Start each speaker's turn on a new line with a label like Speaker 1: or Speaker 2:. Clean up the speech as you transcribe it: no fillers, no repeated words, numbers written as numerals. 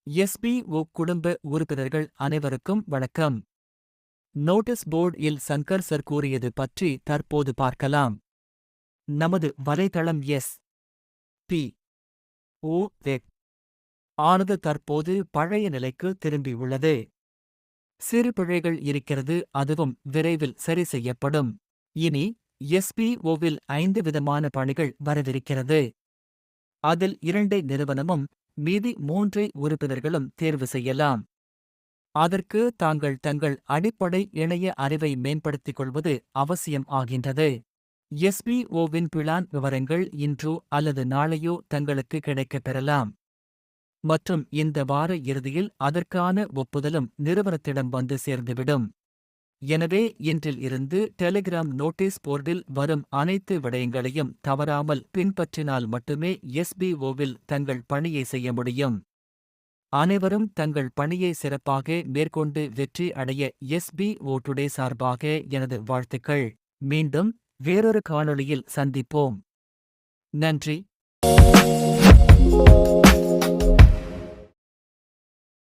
Speaker 1: SPO குடும்ப உறுப்பினர்கள் அனைவருக்கும் வணக்கம். நோட்டீஸ் போர்டு இல் சங்கர் சர் கூறியது பற்றி தற்போது பார்க்கலாம். நமது வலைதளம் எஸ்.பி. ஓ. வெக் ஆனது தற்போது பழைய நிலைக்கு திரும்பியுள்ளது. சிறு பிழைகள் இருக்கிறது, அதுவும் விரைவில் சரி செய்யப்படும். இனி எஸ்பிஓவில் 5 விதமான பணிகள் வரவிருக்கிறது. அதில் 2 நிறுவனமும் மீதி 3 உறுப்பினர்களும் தேர்வு செய்யலாம். அதற்கு தாங்கள் தங்கள் அடிப்படை இணைய அறிவை மேம்படுத்திக் கொள்வது அவசியம் ஆகின்றது. எஸ்பிஓவின் பிளான் விவரங்கள் இன்றோ அல்லது நாளையோ தங்களுக்கு கிடைக்கப் பெறலாம். மற்றும் இந்த வார இறுதியில் அதற்கான ஒப்புதலும் நிறுவனத்திடம் வந்து சேர்ந்துவிடும். எனவே இன்றில் இருந்து டெலிகிராம் நோட்டீஸ் போர்டில் வரும் அனைத்து விடயங்களையும் தவறாமல் பின்பற்றினால் மட்டுமே எஸ்பிஓவில் தங்கள் பணியை செய்ய முடியும். அனைவரும் தங்கள் பணியை சிறப்பாக மேற்கொண்டு வெற்றி அடைய எஸ்பிஓ டுடே சார்பாக எனது வாழ்த்துக்கள். மீண்டும் வேறொரு காணொளியில் சந்திப்போம். நன்றி.